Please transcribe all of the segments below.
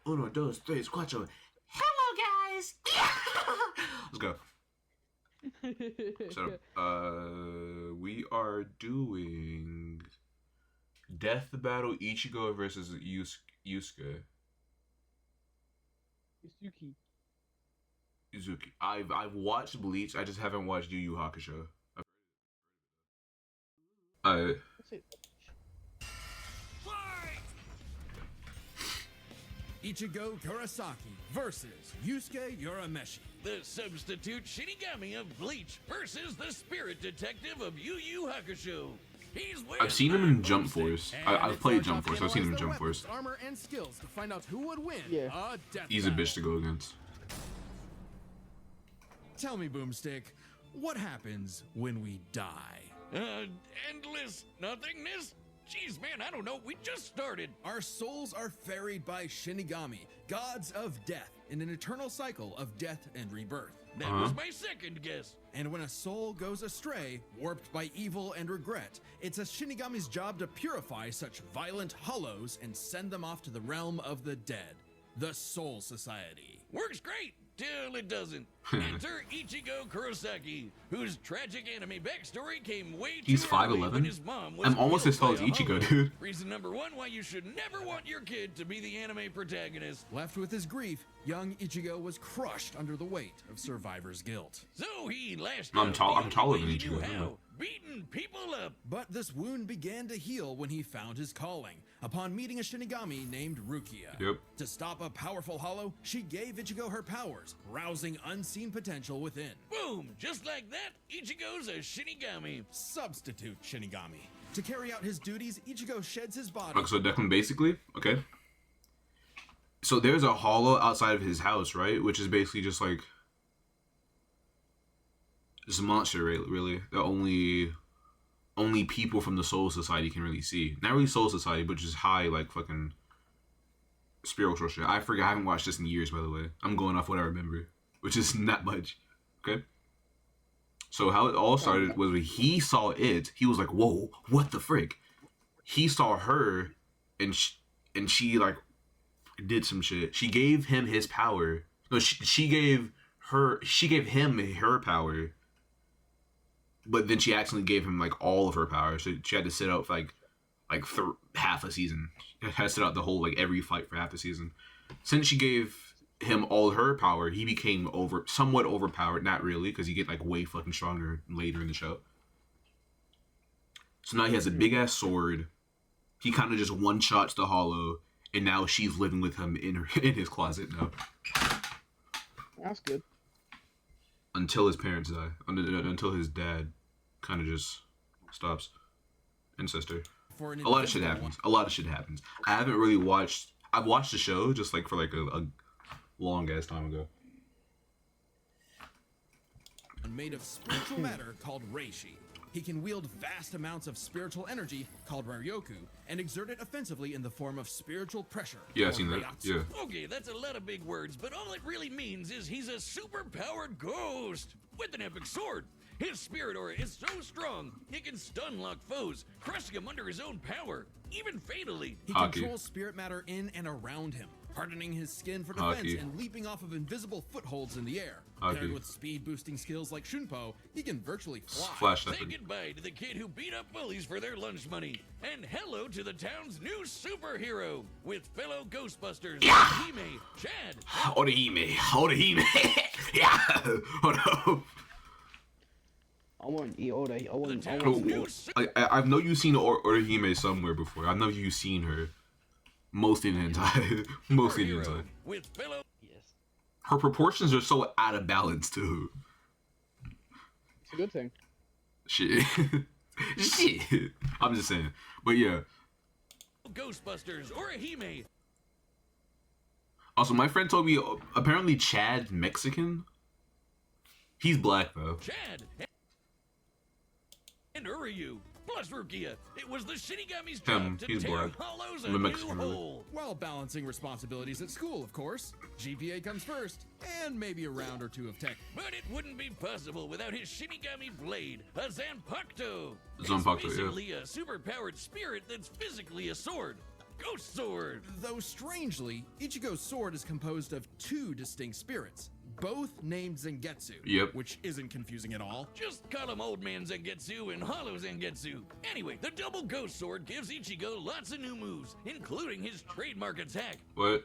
Uno, dos, tres, cuatro. Hello, guys. Let's go. So, we are doing Death Battle Ichigo versus Yusuke. Yusuke. I've watched Bleach. I just haven't watched Yu Yu Hakusho. I Ichigo Kurosaki versus Yusuke Urameshi. The substitute Shinigami of Bleach versus the spirit detective of Yu Yu Hakusho. I've seen him in Jump Force. I've played Jump Force. I've seen him in Jump Force. Armor and skills to find out who would win. Yeah. He's a bitch to go against. Tell me, Boomstick, what happens when we die? Endless nothingness? Jeez, man, I don't know. We just started. Our souls are ferried by Shinigami, gods of death, in an eternal cycle of death and rebirth. That was my second guess. And when a soul goes astray, warped by evil and regret, it's a Shinigami's job to purify such violent hollows and send them off to the realm of the dead, the Soul Society. Works great till it doesn't. Enter Ichigo Kurosaki, whose tragic anime backstory came way too He's early 5'11". when his mom was I'm almost killed as tall by as a Ichigo, hollow. dude. Reason number one why you should never want your kid to be the anime protagonist. Left with his grief, young Ichigo was crushed under the weight of survivor's guilt. So he lashed I'm out tall- the I'm taller only way than he knew Ichigo, how, beating people up. But this wound began to heal when he found his calling, upon meeting a Shinigami named Rukia. Yep. To stop a powerful hollow, she gave Ichigo her powers, rousing unseen potential within. Boom! Just like that, Ichigo's a Shinigami. Substitute Shinigami. To carry out his duties, Ichigo sheds his body. Okay, so Declan, basically, okay. So there's a hollow outside of his house, right? Which is basically just like this monster, right? Really, the only people from the Soul Society can really see. Not really Soul Society, but just high, like, fucking spiritual shit. I forget. I haven't watched this in years, by the way. I'm going off what I remember, which is not much. Okay. So how it all started was when he saw it. He was like, "Whoa, what the frick?" He saw her, and she like did some shit. She gave him his power. No, she gave him her power. But then she accidentally gave him like all of her power, so she had to sit out for like half a season. She had to sit out the whole like every fight for half the season. Since she gave him all her power, he became somewhat overpowered. Not really, because he get like way fucking stronger later in the show. So now he has a big ass sword. He kind of just one shots the Hollow, and now she's living with him in his closet now. That's good. Until his parents die. Until his dad kind of just stops. And sister. A lot of shit happens. A lot of shit happens. I haven't really watched... I've watched the show just like for like a long ass time ago. Made of spiritual matter called Reishi. He can wield vast amounts of spiritual energy called Ryoku and exert it offensively in the form of spiritual pressure. Yeah, I've seen that. Ryatsu. Yeah. Okay, that's a lot of big words, but all it really means is he's a super-powered ghost with an epic sword. His spirit aura is so strong, he can stun-lock foes, crushing them under his own power, even fatally. He Hockey. controls spirit matter in and around him, hardening his skin for defense Hockey. and leaping off of invisible footholds in the air. Hockey. Paired with speed-boosting skills like Shunpo, he can virtually fly. Flash Say second. goodbye to the kid who beat up bullies for their lunch money, and hello to the town's new superhero with fellow Ghostbusters, Hime, Chad, Orihime. Yeah. Hold up. I want Oda. I want. I town's want. new I know you've seen Orihime somewhere before. I know you've seen her. Mostly in the entire. Mostly in the superhero entire. with fellow. Yes, Her proportions are so out of balance too. it's a good thing. Shit. Shit. I'm just saying. But yeah. Ghostbusters or Hime. Also, my friend told me apparently Chad's Mexican. He's black though. Chad, and Uryu, plus Rukia. It was the Shinigami's job to he's tear black. hollows a I'm a new Mexican, really. hole. While balancing responsibilities at school, of course. GPA comes first, and maybe a round or two of tech. But it wouldn't be possible without his Shinigami blade, a Zanpakuto. Zanpakuto, It's basically a super-powered spirit that's physically a sword. Ghost Sword. Though strangely, Ichigo's sword is composed of two distinct spirits, both named Zangetsu. Yep. Which isn't confusing at all. Just call him Old Man Zangetsu and Hollow Zangetsu. Anyway, the double Ghost Sword gives Ichigo lots of new moves, including his trademark attack. What?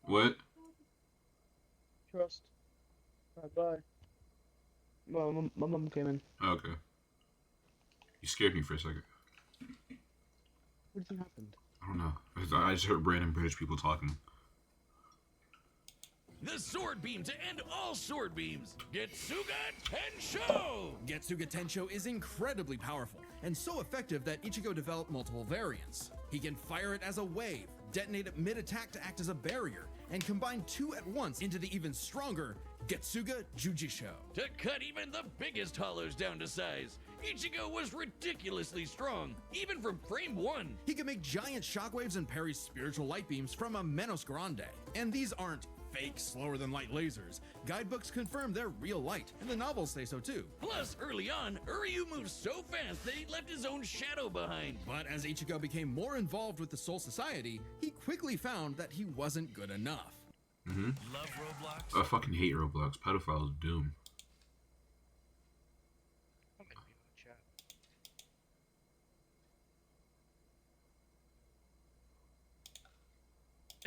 What? Trust. Bye. Well, my mum came in. Okay. You scared me for a second. What do you think happened? I don't know. I just heard random British people talking. The sword beam to end all sword beams. Getsuga Tensho! Getsuga Tensho is incredibly powerful, and so effective that Ichigo developed multiple variants. He can fire it as a wave, detonate it mid-attack to act as a barrier, and combine two at once into the even stronger Getsuga Jujisho. To cut even the biggest hollows down to size. Ichigo was ridiculously strong, even from frame 1. He can make giant shockwaves and parry spiritual light beams from a Menos Grande. And these aren't fake, slower-than-light lasers. Guidebooks confirm they're real light, and the novels say so too. Plus, early on, Uryu moved so fast that he left his own shadow behind. But as Ichigo became more involved with the Soul Society, he quickly found that he wasn't good enough. Love Roblox? I fucking hate Roblox. Pedophiles doom.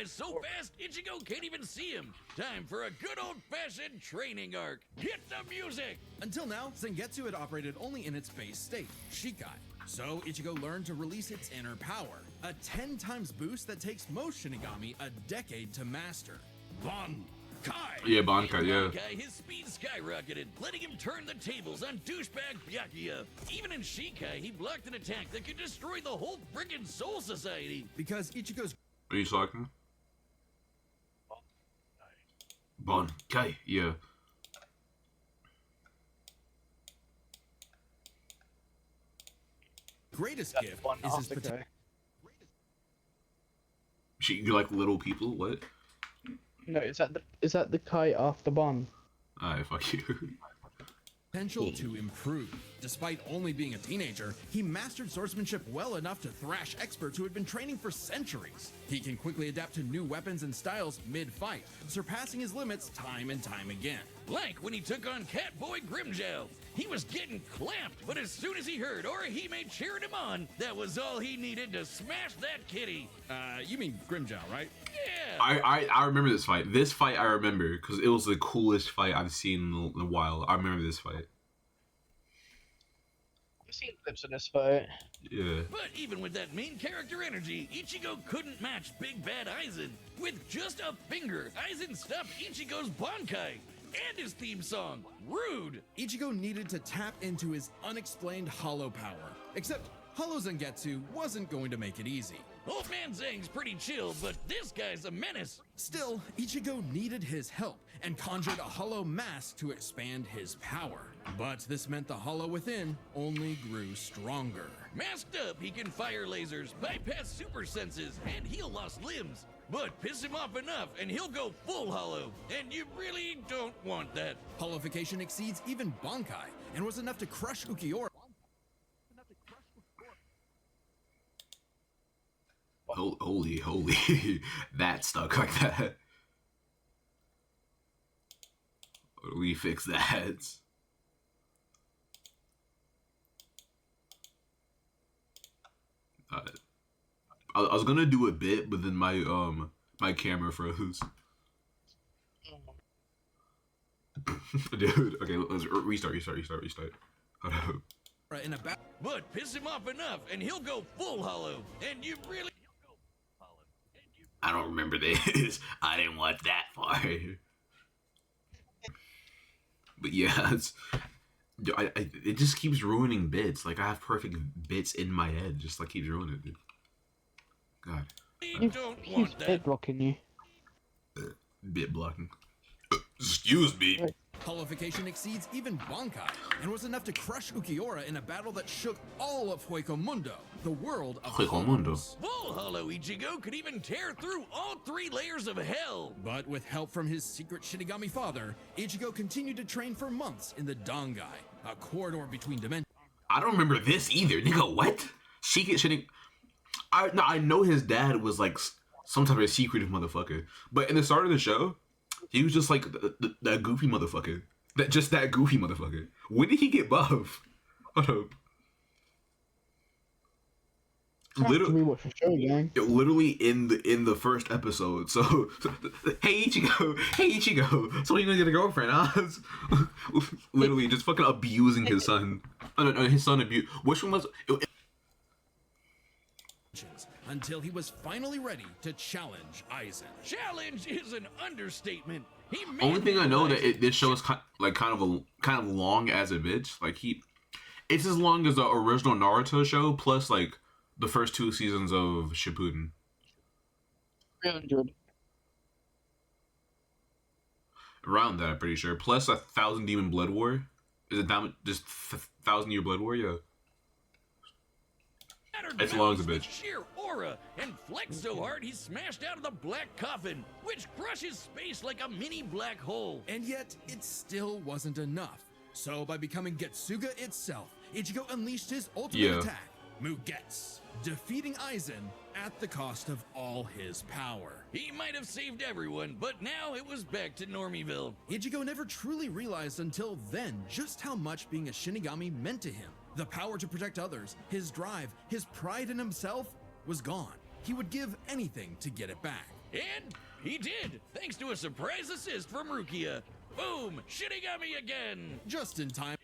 It's so fast, Ichigo can't even see him. Time for a good old-fashioned training arc. Hit the music! Until now, Zangetsu had operated only in its base state, Shikai. So Ichigo learned to release its inner power, a 10 times boost that takes most Shinigami a decade to master. Bankai! Yeah, Bankai, yeah. Bankai, his speed skyrocketed, letting him turn the tables on douchebag Byakuya. Even in Shikai, he blocked an attack that could destroy the whole friggin' Soul Society. Because Ichigo's Are you talking? Bankai, yeah. greatest gift One is his after potential. You like little people? What? No, is that the Kai after Bon? Alright, fuck you. Potential to improve. Despite only being a teenager, he mastered swordsmanship well enough to thrash experts who had been training for centuries. He can quickly adapt to new weapons and styles mid-fight, surpassing his limits time and time again. Like when he took on Catboy Grimjow. He was getting clamped, but as soon as he heard Orihime cheering him on, that was all he needed to smash that kitty. You mean Grimjow, right? Yeah! I remember this fight. This fight I remember because it was the coolest fight I've seen in a while. I remember this fight. I've seen clips of this fight. Yeah. But even with that main character energy, Ichigo couldn't match Big Bad Aizen. With just a finger, Aizen stopped Ichigo's Bankai and his theme song, Rude. Ichigo needed to tap into his unexplained hollow power. Except Hollow Zangetsu wasn't going to make it easy. Old Man Zang's pretty chill, but this guy's a menace. Still, Ichigo needed his help and conjured a hollow mask to expand his power. But this meant the hollow within only grew stronger. Masked up, he can fire lasers, bypass super senses, and heal lost limbs. But piss him off enough, and he'll go full hollow. And you really don't want that. Hollowification exceeds even Bankai and was enough to crush Ukiura. Holy, that stuck like that. We fix that. I was gonna do a bit, but then my camera froze. Dude, okay, let's restart. Hold up. In a ba- But piss him off enough, and he'll go full hollow. And you really... I don't remember this. I didn't watch that far. But yeah, it just keeps ruining bits. Like, I have perfect bits in my head. Just like keeps ruining it, dude. God. You don't He's want that. bit blocking you. Bit blocking. Excuse me. Hollowification exceeds even Bankai and was enough to crush Ukiura in a battle that shook all of Hueco the world of Hueco hollows. Full hollow Ichigo could even tear through all 3 layers of hell. But with help from his secret Shinigami father, Ichigo continued to train for months in the Dangai, a corridor between dimensions. I don't remember this either, nigga. What? I know his dad was like some type of secretive motherfucker, but in the start of the show, he was just like that goofy motherfucker. That goofy motherfucker. When did he get buff? Hold up. Literally in the first episode. So, hey Ichigo, so you gonna get a girlfriend, huh? Literally just fucking abusing his son. His son abuse. Which one was? Until he was finally ready to challenge Aizen. Challenge is an understatement. Only thing I know that this show is kind of long as a bitch. Like it's as long as the original Naruto show plus like the first 2 seasons of Shippuden. 300. Around that, I'm pretty sure. Plus 1,000 Demon Blood War. Is it just 1,000 Year Blood War? Yeah. It's long as a bitch. Sheer aura and flexed so hard he smashed out of the black coffin, which crushes space like a mini black hole. And yet, it still wasn't enough. So by becoming Getsuga itself, Ichigo unleashed his ultimate attack, Mugetsu, defeating Aizen at the cost of all his power. He might have saved everyone, but now it was back to Normieville. Ichigo never truly realized until then just how much being a Shinigami meant to him. The power to protect others, his drive, his pride in himself was gone. He would give anything to get it back. And he did, thanks to a surprise assist from Rukia. Boom! Shinigami again! Just in time.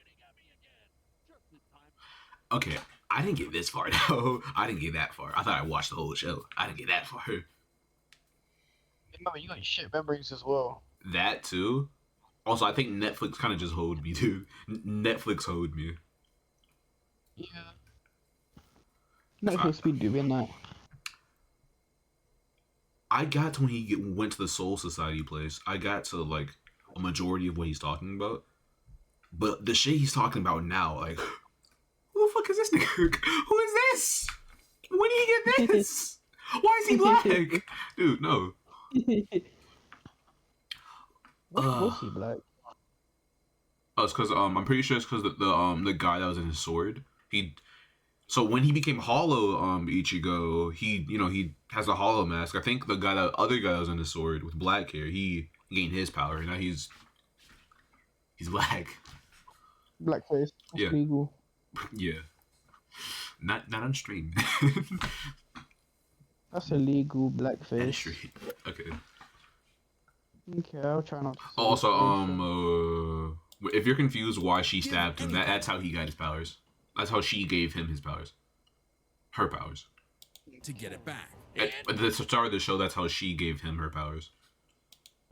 Okay, I didn't get this far though. I didn't get that far. I thought I watched the whole show. I didn't get that far. Remember, you got shit memories as well. That too. Also, I think Netflix kind of just hoed me too. Netflix hoed me. Yeah. Netflix be doing that. I got to when he went to the Soul Society place. I got to like a majority of what he's talking about. But the shit he's talking about now, like, who the fuck is this nigga? Who is this? When did he get this? Why is he black? Dude, no. Why was he black? Oh, it's because I'm pretty sure it's because the guy that was in his sword. So when he became Hollow, Ichigo, he has a Hollow mask. I think the other guy that was in his sword with black hair, he gained his power. Now he's black. Blackface. That's Yeah. legal. Yeah. Not on stream. That's illegal, Not blackface. stream. Okay. Okay, I'll try not to. Also, if you're confused why she stabbed him, that's how he got his powers. That's how she gave him his powers. Her powers. To get it back. At the start of the show, that's how she gave him her powers.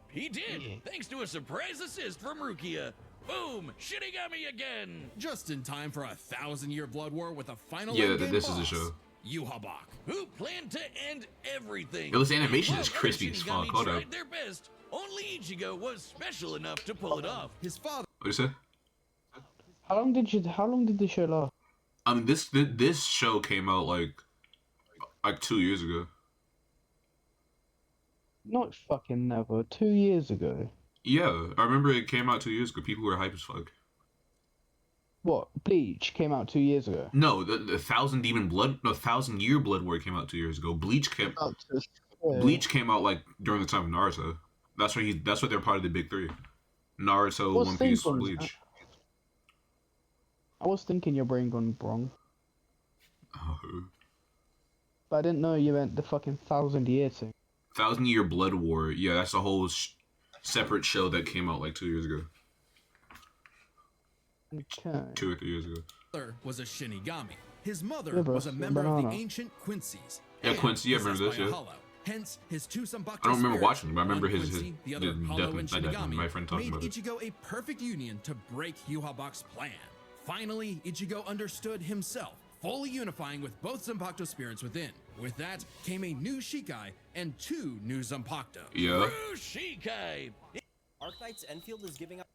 He did, thanks to a surprise assist from Rukia. Boom! Shinigami again! Just in time for 1,000-year blood war with a final Yeah, endgame this boss, is a show. Yuhabak. Who planned to end everything. Yo, this animation While is crispy other as fuck. Shinigami Hold up. tried their best, only Ichigo was special enough to pull it off. His father What you say? How long did the show last? I mean, this show came out like 2 years ago. Not fucking never. 2 years ago. Yeah, I remember it came out 2 years ago. People were hype as fuck. What? Bleach came out 2 years ago. No, the 1,000-year blood war came out 2 years ago. Bleach came out like during the time of Naruto. That's what they're part of the big three. Naruto, What's One Piece, Thinking? Bleach. I was thinking your brain gone wrong, Oh. but I didn't know you meant the fucking 1,000-year thing. 1,000-year blood war. Yeah, that's a whole separate show that came out like 2 years ago. Okay. 2 or 3 years ago. was a Shinigami. His mother Yeah, bro, was a it's a member of banana. the ancient Quincy's. Yeah, and Quincy, I remember possessed this, by a yeah. Hollow. Hence, his two Zanpakuto I don't remember spirits, watching it, but I remember one his Quincy, the other definitely- Hollow and not definitely, Shinigami, my friend talking made about it. Ichigo a perfect union to break Yuhabak's plan. Finally, Ichigo understood himself, fully unifying with both Zanpakuto spirits within. With that came a new Shikai and 2 new Zanpakuto. Yeah. Rushikai! Arknight's Enfield is giving up.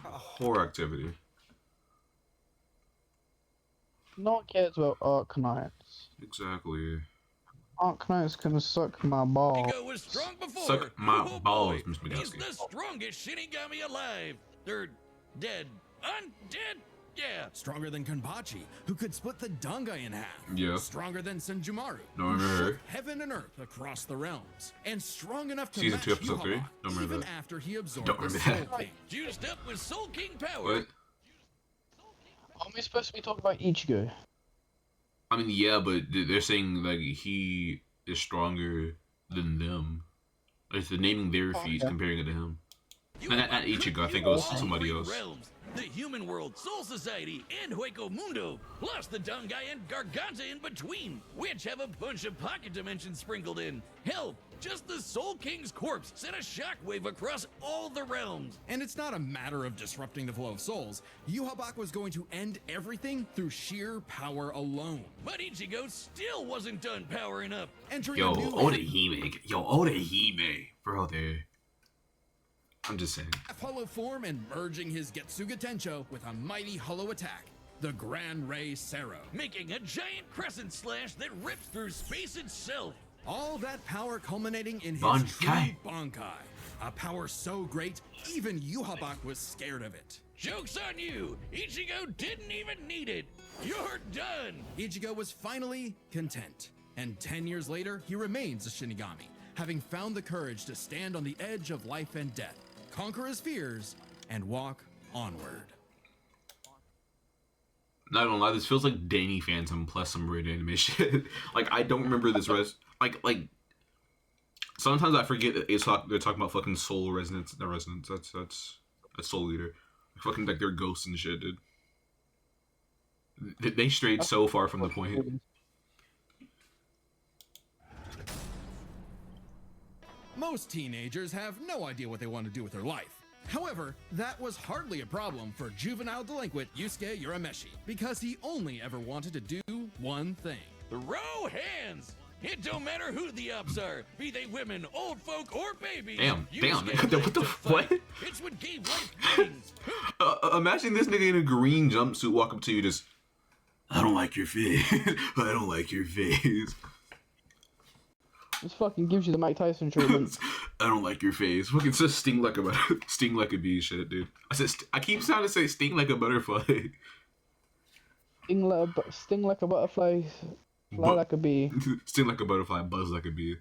Horror activity. No one cares about Arknights. Exactly. Arknights can suck my ball. Ichigo was strong before. Suck my Oh, balls, boy. Mr. He's Migalski. the strongest Shinigami alive. They're dead. Undead. yeah. Stronger than Kenpachi, who could split the Dangai in half. Yeah. Stronger than Senjumaru, Don't who remember shook her. heaven and earth across the realms. And strong enough to Season match 2, episode 3? Yuhabak, Don't remember even that. after he absorbed Don't the remember Soul that. King. Juiced up with Soul King power. What? Aren't we supposed to be talking about Ichigo? I mean, yeah, but they're saying like he is stronger than them. Like they're naming their feats, yeah. comparing it to him. You Not Ichigo, I think it was somebody else. Realms, the human world, Soul Society, and Hueco Mundo, plus the Dangai and Garganta in between, which have a bunch of pocket dimensions sprinkled in. Hell, just the Soul King's corpse sent a shockwave across all the realms. And it's not a matter of disrupting the flow of souls. Yuhabak was going to end everything through sheer power alone. But Ichigo still wasn't done powering up. Entering Yo, a new Odahime. Bro, dude. I'm just saying. hollow form and merging his Getsuga Tencho with a mighty hollow attack, the Grand Ray Sero. Making a giant crescent slash that rips through space itself. All that power culminating in his Bankai. true Bankai. A power so great, even Yuhabak was scared of it. Joke's on you! Ichigo didn't even need it! You're done! Ichigo was finally content. And 10 years later, he remains a Shinigami, having found the courage to stand on the edge of life and death, conquer his fears, and walk onward. Not gonna lie, this feels like Danny Phantom plus some weird anime shit. Like I don't remember this like sometimes I forget that they're talking about fucking soul resonance. Not resonance. That's soul leader. Fucking like they're ghosts and shit, dude. They strayed so far from the point. Most teenagers have no idea what they want to do with their life. However, that was hardly a problem for juvenile delinquent Yusuke Urameshi, because he only ever wanted to do one thing. Throw hands! It don't matter who the ops are, be they women, old folk, or babies. Damn, Yusuke what the likes to fight. what? It's what gave life meanings. Imagine this nigga in a green jumpsuit walk up to you just, I don't like your face. I don't like your face. This fucking gives you the Mike Tyson treatment. I don't like your face. Fucking says sting like a bee shit, dude. I keep trying to say sting like a butterfly. Sting like a butterfly, fly like a bee. Sting like a butterfly, buzz like a bee.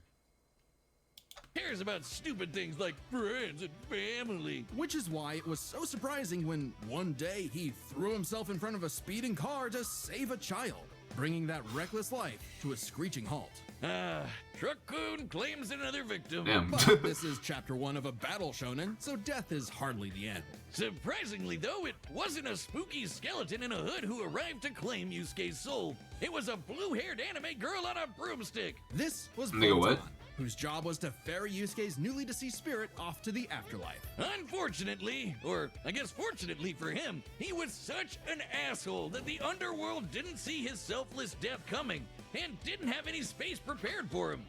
Cares about stupid things like friends and family. Which is why it was so surprising when one day he threw himself in front of a speeding car to save a child, bringing that reckless life to a screeching halt. Truck-kun claims another victim. Damn. But this is chapter 1 of a battle shonen, so death is hardly the end. Surprisingly, though, it wasn't a spooky skeleton in a hood who arrived to claim Yusuke's soul. It was a blue-haired anime girl on a broomstick. This was Nigga, what? Botan, whose job was to ferry Yusuke's newly deceased spirit off to the afterlife. Unfortunately, or I guess fortunately for him, he was such an asshole that the underworld didn't see his selfless death coming and didn't have any space prepared for him.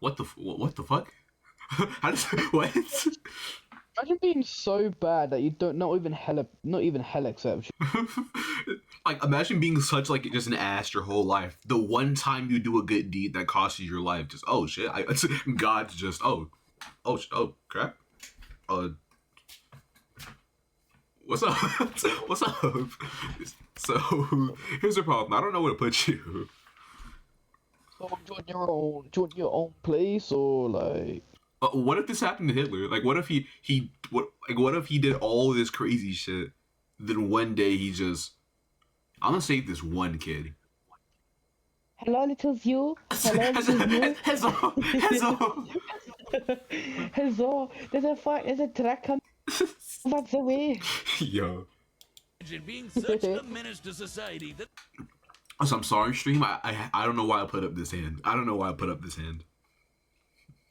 What the fuck? How does what? Imagine being so bad that you don't not even hell accepts you. Like imagine being such like just an ass your whole life. The one time you do a good deed that costs you your life, just oh shit. God's just oh crap. What's up? What's up? So here's the problem. I don't know where to put you. So do you want your own place or like? What if this happened to Hitler? Like, what if what if he did all this crazy shit, then one day he just, I'm gonna save this one kid. Hello, little you. Hello, little you. Hello. Hello. There's a truck coming. That's the way. Yo. Imagine being such a menace to society that So I'm sorry, stream. I don't know why I put up this hand. I don't know why I put up this hand.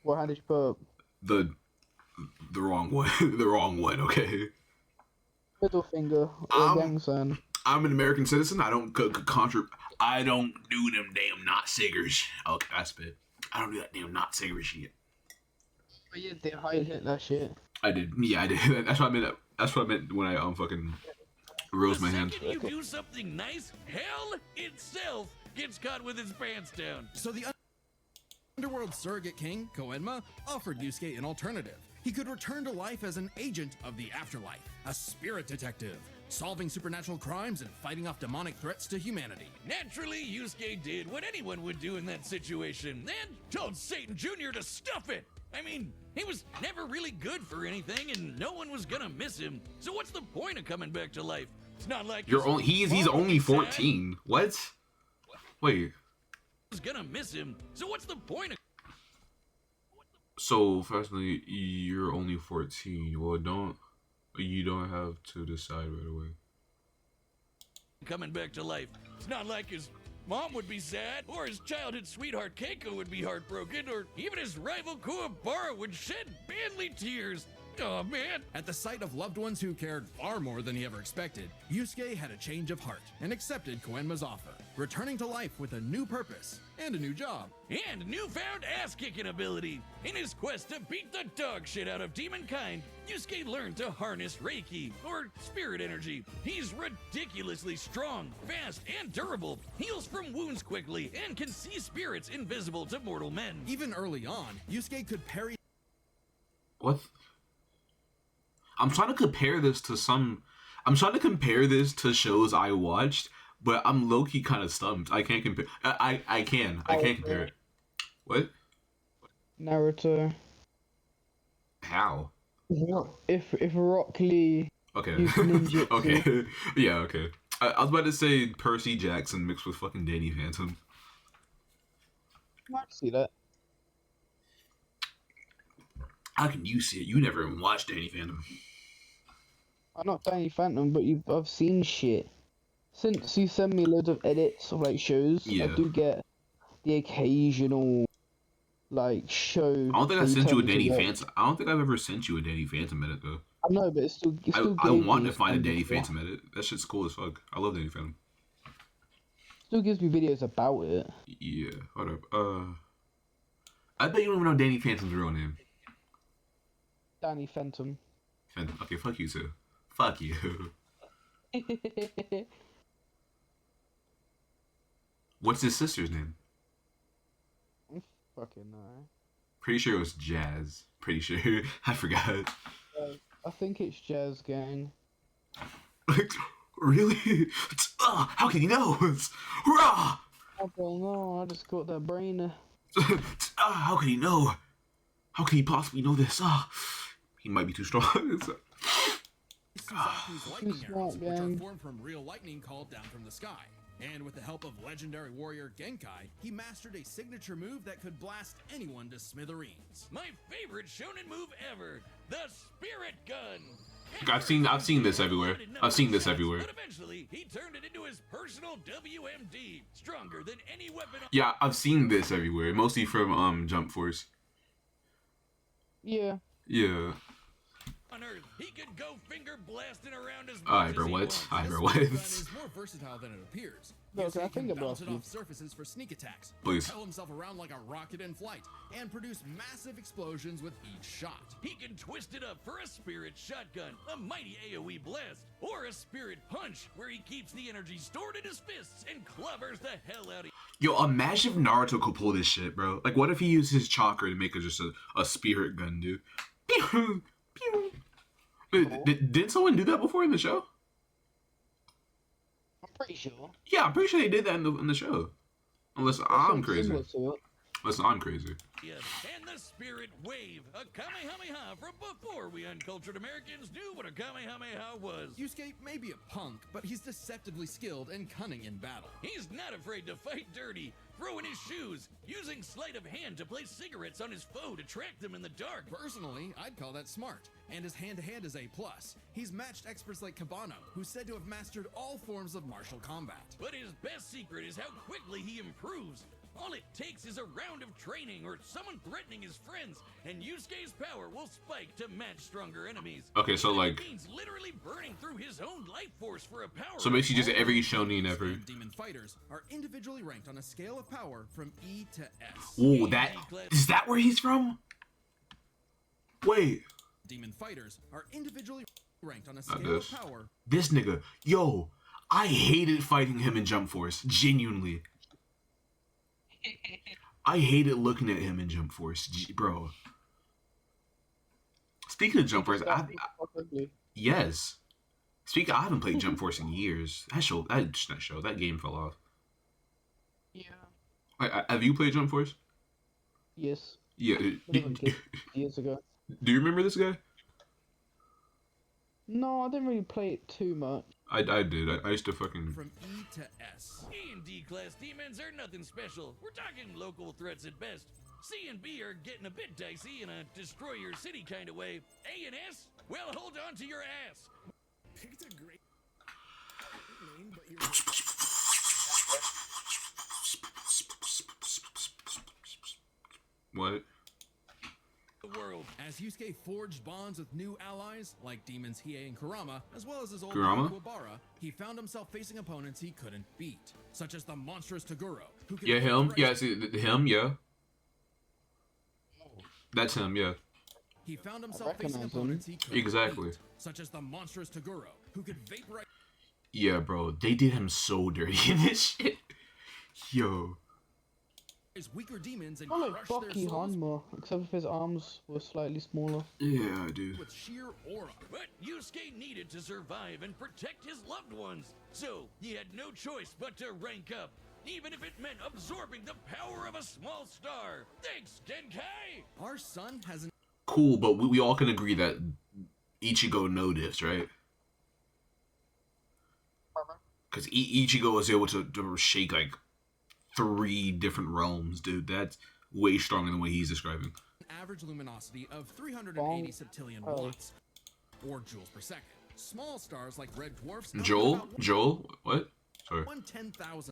What hand did you put up? The wrong one. The wrong one. Okay. Middle finger. Gang sign. I'm an American citizen. I don't I don't do them damn not ciggers. Okay, I spit. I don't do that damn not cigger shit. Oh yeah, they hit that shit. I did. Yeah, I did. That's what I meant. That's what I meant when I fucking rose my hand. second you do something nice, hell itself gets caught with its pants down. So the Underworld surrogate king, Koenma, offered Yusuke an alternative. He could return to life as an agent of the afterlife, a spirit detective, solving supernatural crimes and fighting off demonic threats to humanity. Naturally, Yusuke did what anyone would do in that situation and told Satan Jr. to stuff it. I mean, he was never really good for anything and no one was gonna miss him. So what's the point of coming back to life? It's not like he's only 14. What? Wait. Was gonna miss him. So what's the point of So, firstly, you're only 14. Well, you don't have to decide right away. coming back to life? It's not like his mom would be sad, or his childhood sweetheart Keiko would be heartbroken, or even his rival Kuwabara would shed manly tears. Oh man. At the sight of loved ones who cared far more than he ever expected, Yusuke had a change of heart and accepted Koenma's offer, returning to life with a new purpose and a new job. And newfound ass-kicking ability. In his quest to beat the dog shit out of demonkind, Yusuke learned to harness Reiki, or spirit energy. He's ridiculously strong, fast, and durable, heals from wounds quickly, and can see spirits invisible to mortal men. Even early on, Yusuke could parry. What? I'm trying to compare this to shows I watched, but I'm low-key kind of stumped. I can't compare. I can't compare it. What? Naruto. How? If Rock Lee. Okay. used ninjutsu. Okay. Yeah. Okay. I was about to say Percy Jackson mixed with fucking Danny Phantom. I can see that. How can you see it? You never even watched Danny Phantom. I'm not Danny Phantom, but I've seen shit. Since you send me loads of edits of like shows, Yeah. I do get the occasional like show. I don't think I that sent you a tell me Danny to watch. Phantom. I don't think I've ever sent you a Danny Phantom edit though. I know, but it's still. I want to gives me find a some Danny before. Phantom edit. That shit's cool as fuck. I love Danny Phantom. Still gives me videos about it. Yeah. Hold up. I bet you don't even know Danny Phantom's real name. Danny Phantom. Phantom. Okay. Fuck you too. Fuck you. What's his sister's name? Fucking no. Pretty sure it was Jazz. Pretty sure. I forgot. I think it's Jazz Gang. Really? How can you know? Rah! I don't know. I just got that brain. How can he know? How can he possibly know this? He might be too strong. Suzaku's lightning Too arrows, smart, which are gang. formed from real lightning called down from the sky. And with the help of legendary warrior Genkai, he mastered a signature move that could blast anyone to smithereens. My favorite shonen move ever, the Spirit Gun. I've seen this everywhere. I've seen this everywhere. But eventually, he turned it into his personal WMD, stronger than any weapon on Yeah, I've seen this everywhere. Mostly from Jump Force. Yeah. Yeah. Earth. He could go finger blasting around as much Alright, as bro, he what? wants. Alright, bro, This what? gun is more versatile than it appears. No, can I Yusuke can finger bounce blast it you? off surfaces for sneak attacks, Please. propel himself around like a rocket in flight, and produce massive explosions with each shot. He can twist it up for a spirit shotgun, a mighty AoE blast, or a spirit punch, where he keeps the energy stored in his fists and clobbers the hell out of you. Yo, imagine if Naruto could pull this shit, bro. Like, what if he used his chakra to make just a spirit gun, dude? Pew! Pew! Didn't someone do that before in the show? I'm pretty sure. Yeah, I'm pretty sure they did that in the show. Unless I'm Something crazy. similar to it. Unless I'm crazy. And the spirit wave, a Kamehameha from before we uncultured Americans knew what a Kamehameha was. Yusuke may be a punk, but he's deceptively skilled and cunning in battle. He's not afraid to fight dirty, throwing his shoes, using sleight of hand to place cigarettes on his foe to track them in the dark. Personally, I'd call that smart, and his hand-to-hand is A+. He's matched experts like Kabano, who's said to have mastered all forms of martial combat. But his best secret is how quickly he improves. All it takes is a round of training or someone threatening his friends, and Yusuke's power will spike to match stronger enemies. Okay, so Even if it like, means literally burning through his own life force for a power. so basically just All every demons shonen ever. and demon fighters are individually ranked on a scale of power from E to S. Ooh, is that where he's from? Wait, Demon fighters are individually ranked on a Not scale of this. power. this nigga, yo, I hated fighting him in Jump Force, genuinely. I hated looking at him in Jump Force, bro. Speaking of Jump Force, yes. Speaking, I haven't played Jump Force in years. That game fell off. Yeah. Have you played Jump Force? Yes. Yeah. But it was like years ago. Do you remember this guy? No, I didn't really play it too much. I did. I used to fucking. From E to S. E and D class demons are nothing special. We're talking local threats at best. C and B are getting a bit dicey in a destroy your city kind of way. A and S? Well, hold on to your ass. Picked a great name, but you're What? The world. As Yusuke forged bonds with new allies, like demons Hiei and Kurama, as well as his old Kurama? pal Kuwabara, he found himself facing opponents he couldn't beat, such as the monstrous Toguro, who could Yeah, him. vaporize- Yeah, see him. Yeah. That's him. Yeah. He found himself facing recognize him. opponents he couldn't Exactly. beat, such as the monstrous Toguro, who could vaporize Yeah, bro. They did him so dirty in this shit. Yo. weaker demons and I like crush their Bucky souls more, except if his arms were slightly smaller. Yeah, dude. with sheer aura. But Yusuke needed to survive and protect his loved ones. So he had no choice but to rank up, even if it meant absorbing the power of a small star. Thanks, Genkai! Our son has an Cool, but we all can agree that Ichigo know this, right? Because Ichigo was able to shake like 3 different realms, dude. That's way stronger than what he's describing. average luminosity of 380 septillion Oh. watts, or joules per second. Small stars like red dwarfs Joel? What? Sorry. 1/10,000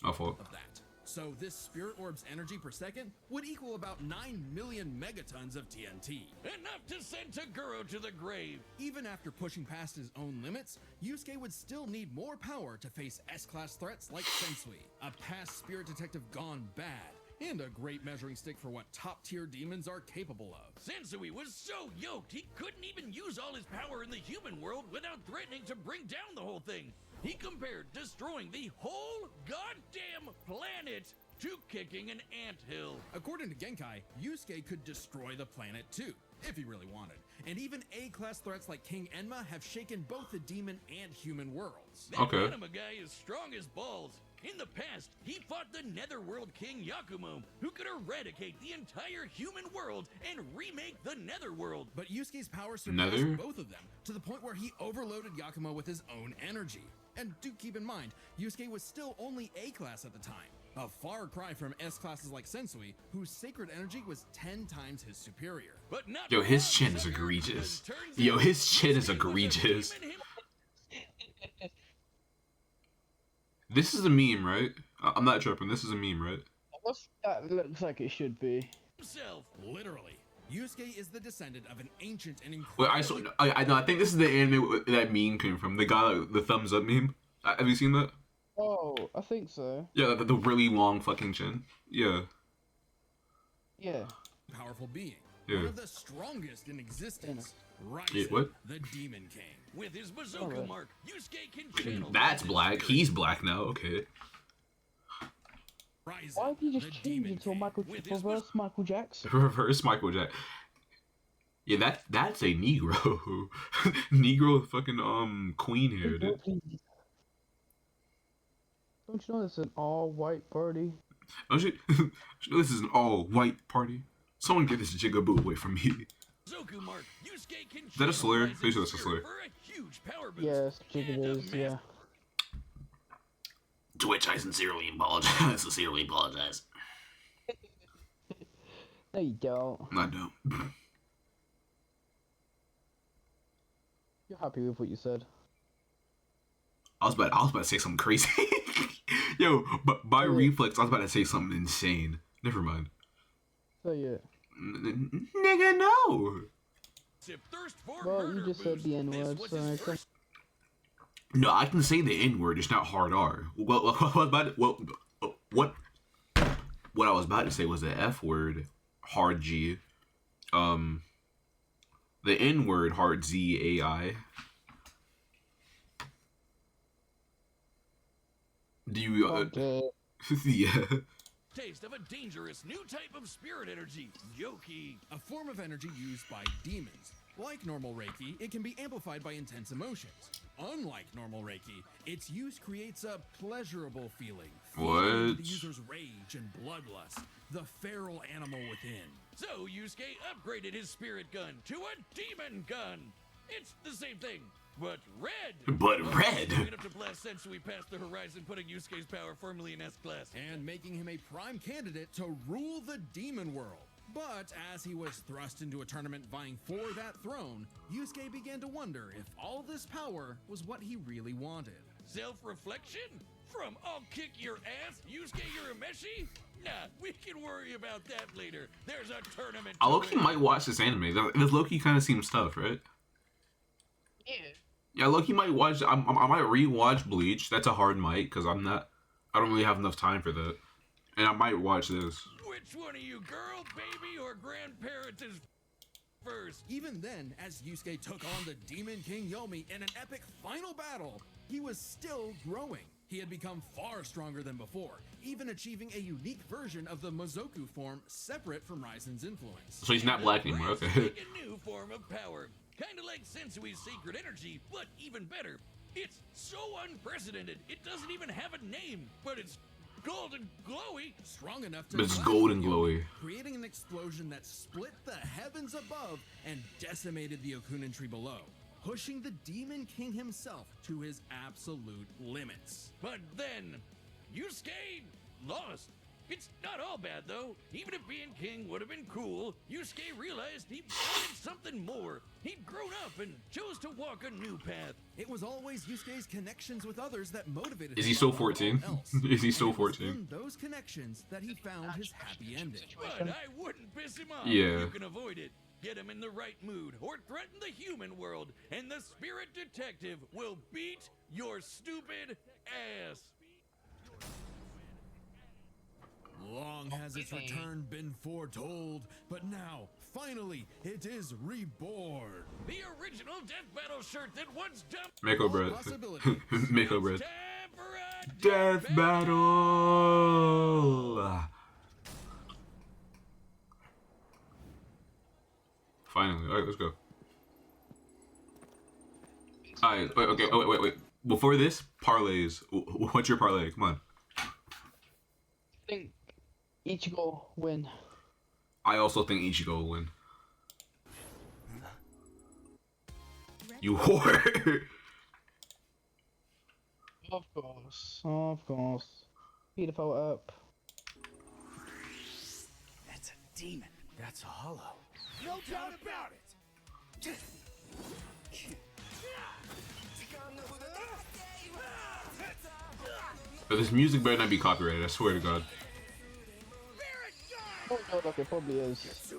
My fault. of that. So this spirit orb's energy per second would equal about 9 million megatons of TNT. Enough to send Toguro to the grave. Even after pushing past his own limits, Yusuke would still need more power to face S-class threats like Sensui, a past spirit detective gone bad, and a great measuring stick for what top-tier demons are capable of. Sensui was so yoked he couldn't even use all his power in the human world without threatening to bring down the whole thing. He compared destroying the whole goddamn planet to kicking an anthill. According to Genkai, Yusuke could destroy the planet too, if he really wanted. And even A-class threats like King Enma have shaken both the demon and human worlds. That Okay. anima guy is strong as balls. In the past, he fought the Netherworld King Yakumo, who could eradicate the entire human world and remake the Netherworld. But Yusuke's power surpassed Nether? both of them, to the point where he overloaded Yakumo with his own energy. And do keep in mind, Yusuke was still only A-class at the time, a far cry from S-classes like Sensui, whose sacred energy was 10 times his superior. But not Yo, his for chin long, is sucker, egregious. because turns Yo, out his chin is Yusuke was a egregious. demon This is a meme, right? I'm not tripping. This is a meme, right? That looks like it should be. himself. Literally. Yusuke is the descendant of an ancient and Wait, incredible... I know. I think this is the anime that meme came from. The guy, the thumbs up meme. Have you seen that? Oh, I think so. Yeah, the really long fucking chin. Yeah. Yeah. powerful being. Yeah. One of the strongest in existence. Ryzen, Yeah, what? the Demon King. With his bazooka Alright. mark, Yusuke can channel That's Ryzen's black. spirit. He's black now. Okay. Ryzen, Why did he just the change Demon into a King. Michael With his reverse Michael Jackson? Reverse Michael Jack. Yeah, that's a Negro. Negro fucking queen here, dude. Don't you know this is an all-white party? Oh shit. This is an all white party. Someone get this jigaboo away from me. Zoku mark, Yusuke can that a channel slur? Ryzen's Pretty sure that's a spirit slur. for a huge power boost. Yes, and a Jiggers, massive yeah. To which I sincerely apologize. Sincerely apologize. No, you don't. I don't. You're happy with what you said. I was about to say something crazy. Yo, but by reflex, I was about to say something insane. Never mind. So yeah. Nigga, no. Thirst for Well, you murder just said boost. the This N-word, was so his I first No, I can say the N word. It's not hard R. What I was about to say was the F word, hard G. The N word, hard Z A I. Do you? Okay. Yeah. taste of a dangerous new type of spirit energy, Yoki. A form of energy used by demons, Like normal Reiki, it can be amplified by intense emotions. Unlike normal Reiki, its use creates a pleasurable feeling. What? feeding The user's rage and bloodlust, the feral animal within. So Yusuke upgraded his spirit gun to a demon gun. It's the same thing, but red. But red. Long enough to blast Sensui past the horizon, putting Yusuke's power firmly in S class. And making him a prime candidate to rule the demon world. But as he was thrust into a tournament vying for that throne, Yusuke began to wonder if all this power was what he really wanted. Self-reflection? From I'll kick your ass, Yusuke Urameshi? Nah, we can worry about that later. There's a tournament. I low-key might watch this anime. This low-key kind of seems tough, right? Yeah. Yeah, low-key might watch. I might re-watch Bleach. That's a hard might because I don't really have enough time for that. And I might watch this. Which one of you, girl, baby, or grandparent is first? Even then, as Yusuke took on the Demon King Yomi in an epic final battle, he was still growing. He had become far stronger than before, even achieving a unique version of the Mozoku form separate from Raizen's influence. So he's not black anymore. Raizen Okay. take a new form of power, kind of like Sensui's sacred energy, but even better. It's so unprecedented, it doesn't even have a name, but it's golden glowy. Strong enough to But it's blast golden Yomi, glowy. creating an explosion that split the heavens above and decimated the Okunin tree below, pushing the Demon King himself to his absolute limits. But then, Yusuke lost. It's not all bad though. Even if being king would have been cool, Yusuke realized he wanted something more. He'd grown up and chose to walk a new path. It was always Yusuke's connections with others that motivated Is him he still above 14? all else. Is he And still it was 14? in those connections that he found his happy ending. But I wouldn't piss him off. Yeah. You can avoid it. Get him in the right mood or threaten the human world, and the spirit detective will beat your stupid ass. Long has its return been foretold, but now, finally, it is reborn. The original Death Battle shirt that once dumped. Mako bread. Possibilities. Mako bread. Time for a Death battle. Finally, all right, let's go. All right, okay, wait. Before this, parlays. What's your parlay? Come on. I think Ichigo win. I also think Ichigo will win. You whore. Of course. Of course. Pedophile up. That's a demon. That's a hollow. No doubt about it. But this music better not be copyrighted. I swear to God. Oh god, okay, probably is.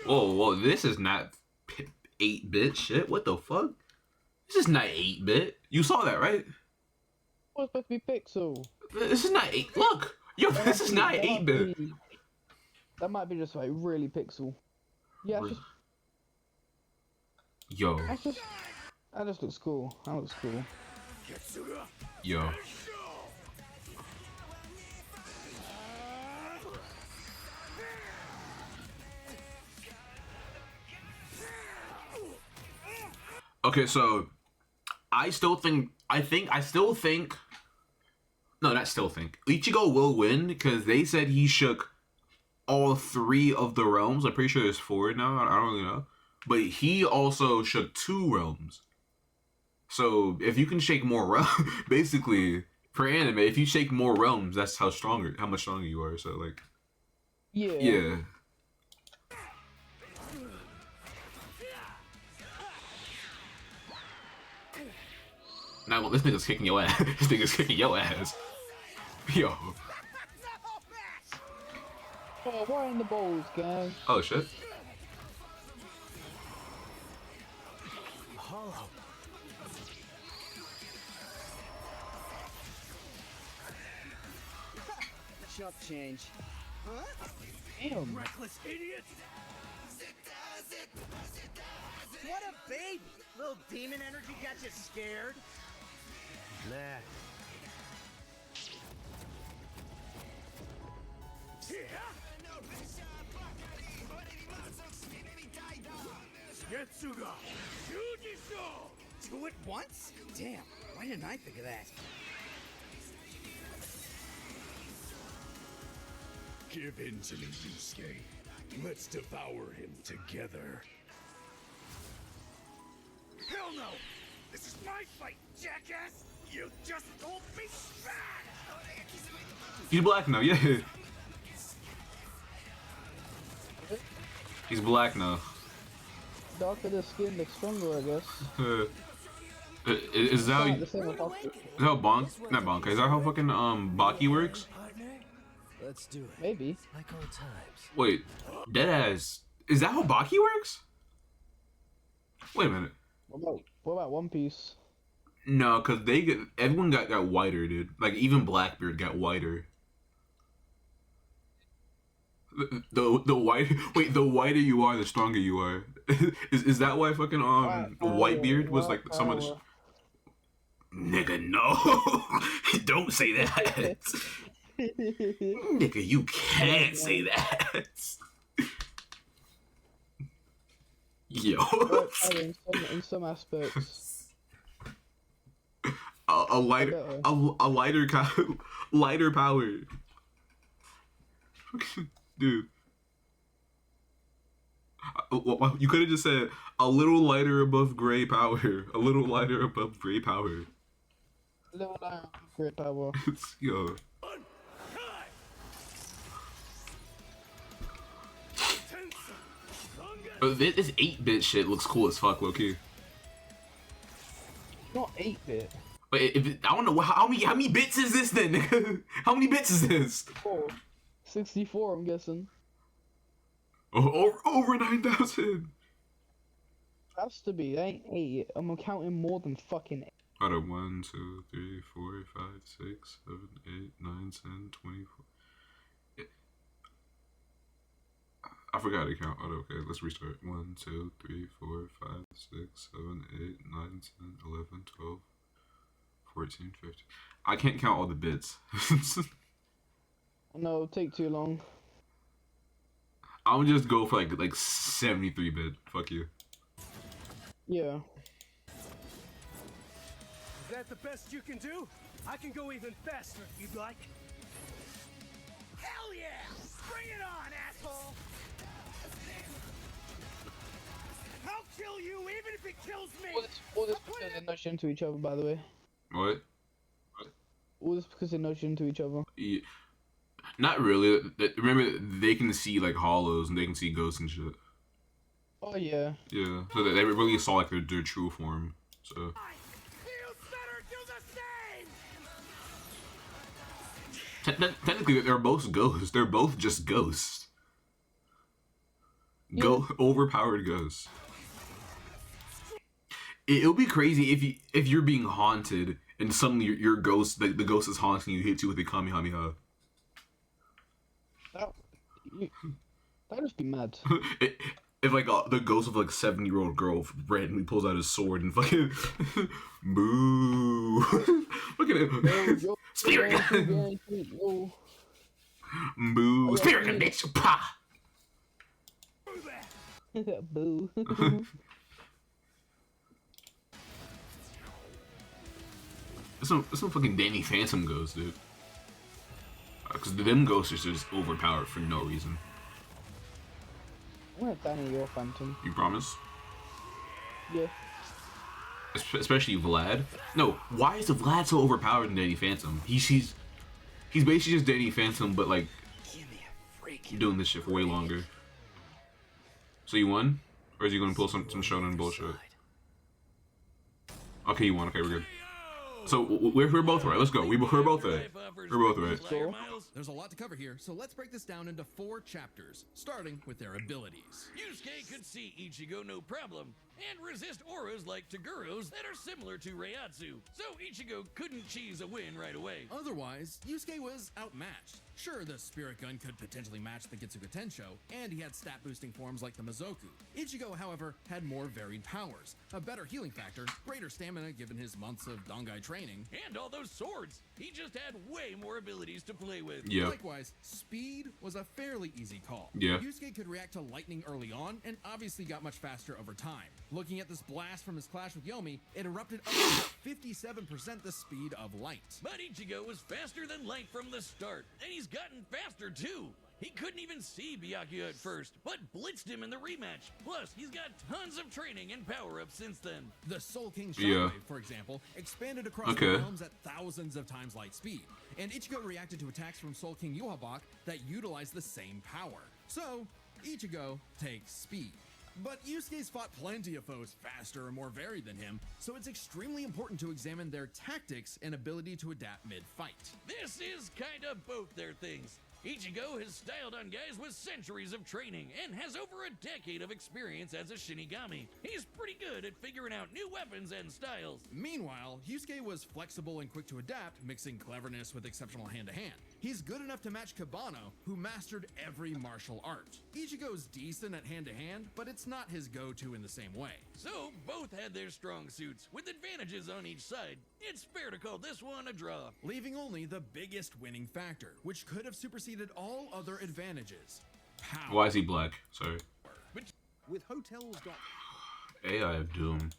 Whoa, this is not 8-bit shit. What the fuck? This is not 8-bit. You saw that, right? Oh, it's supposed to be pixel. This is not 8. Look, yo, this is not 8-bit. That might be just like really pixel. Yeah, it's just, Yo, that just looks cool. That looks cool. yo. Okay, so I still think no, not still think. Ichigo will win because they said he shook all 3 of the realms. I'm pretty sure there's 4 now. I don't really know. But he also shook 2 realms. So if you can shake more realms, basically for anime, if you shake more realms, that's how much stronger you are. So like, yeah. Now this nigga's kicking your ass. This nigga's kicking your ass. Yo. Oh, why in the balls, guys? Oh shit. Hollow. Chump change. Damn. Reckless idiot. What a baby! Little demon energy got you scared. Nah. Getsuga! Shujisho! Two at once? Damn, why didn't I think of that? Give in to me, Yusuke. Let's devour him together. Hell no! This is my fight, jackass! You just told me back! He's black now, yeah. He's black now. Darker the skin, the stronger, I guess. Is that how, Not the same with Haku. is that how not Bonka, is that how fucking Baki works? Partner, let's do it. Maybe. Like old times. Wait, deadass. Is that how Baki works? Wait a minute. What about One Piece? No, cause everyone got whiter, dude. Like even Blackbeard got whiter. The white wait, the whiter you are, the stronger you are. is that why fucking Whitebeard was like so much? Nigga, no, don't say that. Nigga, you can't say that. Yo. In some aspects. A lighter lighter power. Dude. You could have just said a little lighter above gray power. A little lighter above gray power. A little lighter above gray power. Yo. This 8-bit shit looks cool as fuck, low-key. Not 8-bit. Wait, I don't know how many bits is this then, nigga? How many bits is this? 64, I'm guessing. Over 9,000. Has to be. That ain't 8. I'm counting more than fucking 8. Out of 1, 2, 3, 4, 5, 6, 7, 8, 9, 10, 24. I forgot to count. Oh, okay, let's restart. 1, 2, 3, 4, 5, 6, 7, 8, 9, 10, 11, 12, 14, 15. I can't count all the bits. No, it'll take too long. I'm gonna just go for like 73 bit. Fuck you. Yeah. Is that the best you can do? I can go even faster if you'd like. Hell yeah! Bring it on, asshole! I'll kill you even if it kills me! All this because they nudged into each other, by the way. What? All this because they nudged into each other. Yeah. Not really. Remember, they can see like hollows and they can see ghosts and shit. Oh yeah. Yeah. So they really saw like their true form. So. You better do the same! Technically, they're both ghosts. They're both just ghosts. Yeah. Overpowered ghosts. It'll be crazy if you're being haunted and suddenly your ghost, the ghost is haunting you, hits you with a Kamehameha. That'd just be mad. If like the ghost of like 7-year-old girl randomly pulls out his sword and fucking boo. Look at it. Spirit gun. Boo. Spirit gun, bitch. Pa. Boo. It's some fucking Danny Phantom ghost, dude. Because them ghosts are just overpowered for no reason. I'm gonna Danny your Phantom. You promise? Yeah. Especially Vlad. No, why is the Vlad so overpowered in Danny Phantom? He's basically just Danny Phantom, but like doing this shit for way longer. So you won, or is he gonna pull some shonen bullshit? Okay, you won. Okay, we're good. So we're both right. Let's go. We're both right. We're both right. Cool. There's a lot to cover here, so let's break this down into 4 chapters, starting with their abilities. Yusuke could see Ichigo no problem, and resist auras like Taguro's that are similar to Reiatsu, so Ichigo couldn't cheese a win right away. Otherwise, Yusuke was outmatched. Sure, the Spirit Gun could potentially match the Getsuga Tensho, and he had stat-boosting forms like the Mizoku. Ichigo, however, had more varied powers, a better healing factor, greater stamina given his months of Dongai training, And all those swords. He just had way more abilities to play with. Yeah. Likewise, speed was a fairly easy call. Yeah. Yusuke could react to lightning early on and obviously got much faster over time. Looking at this blast from his clash with Yomi, it erupted up to 57% the speed of light. But Ichigo was faster than light from the start, and he's gotten faster too. He couldn't even see Byakuya at first, but blitzed him in the rematch. Plus, he's got tons of training and power-ups since then. The Soul King Yeah. Shockwave, for example, expanded across Okay. the realms at thousands of times light speed, and Ichigo reacted to attacks from Soul King Yuhabak that utilized the same power. So, Ichigo takes speed. But Yusuke's fought plenty of foes faster and more varied than him, so it's extremely important to examine their tactics and ability to adapt mid-fight. This is kind of both their things. Ichigo has styled on guys with centuries of training and has over a decade of experience as a Shinigami. He's pretty good at figuring out new weapons and styles. Meanwhile, Yusuke was flexible and quick to adapt, mixing cleverness with exceptional hand-to-hand. He's good enough to match Kabano, who mastered every martial art. Ichigo's decent at hand-to-hand, but it's not his go-to in the same way. So, both had their strong suits, with advantages on each side. It's fair to call this one a draw. Leaving only the biggest winning factor, which could have superseded all other advantages. Power. Why is he black? Sorry. With hotels. AI of Doom.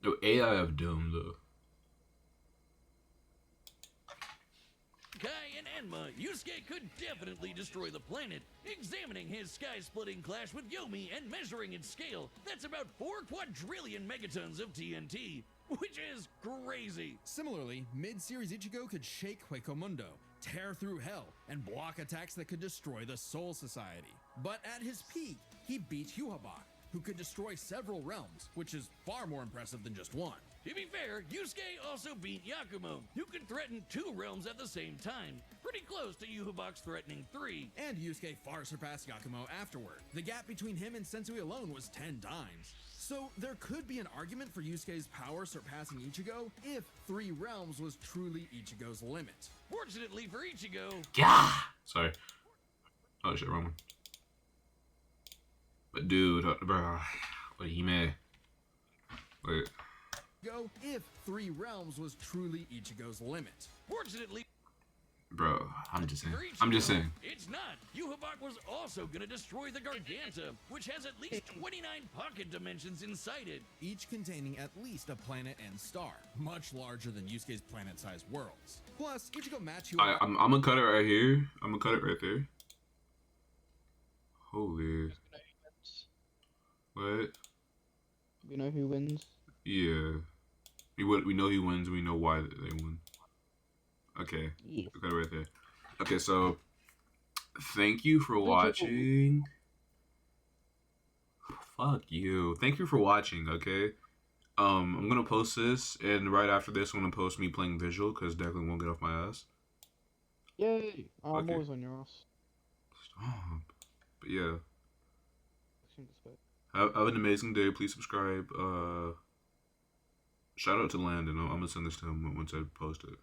No, AI of Doom, though. Kai and Enma, Yusuke could definitely destroy the planet. Examining his sky-splitting clash with Yomi and measuring its scale, that's about 4 quadrillion megatons of TNT, which is crazy. Similarly, mid-series Ichigo could shake Huecomundo, tear through hell, and block attacks that could destroy the Soul Society. But at his peak, he beat Yuhabak, who could destroy several realms, which is far more impressive than just one. To be fair, Yusuke also beat Yakumo, who could threaten 2 realms at the same time, pretty close to Yuhabak's threatening 3. And Yusuke far surpassed Yakumo afterward. The gap between him and Sensui alone was 10 times. So there could be an argument for Yusuke's power surpassing Ichigo if 3 realms was truly Ichigo's limit. Fortunately for Ichigo, Yeah. Sorry. Oh shit, wrong one. But dude, bro, what he made? Wait. Go if 3 realms was truly Ichigo's limit. fortunately Bro, I'm just saying. for Ichigo, I'm just saying. it's not. Yuhabak was also gonna destroy the Garganta, which has at least 29 pocket dimensions inside it. Each containing at least a planet and star, much larger than Yusuke's planet-sized worlds. Plus, Ichigo matched Yuhabak. I'm gonna cut it right here. I'm gonna cut it right there. Holy. What? You know who wins? Yeah. We know he wins. We know why they won. Okay. Yeah. Got it right there. Okay, so thank you for watching. Fuck you. Thank you for watching, okay? I'm gonna post this, and right after this I'm gonna post me playing visual because Declan won't get off my ass. Yay! Oh, I'm Okay. always on your ass. Stop. But yeah. Shouldn't expect. Have an amazing day. Please subscribe. Shout out to Landon. I'm gonna send this to him once I post it.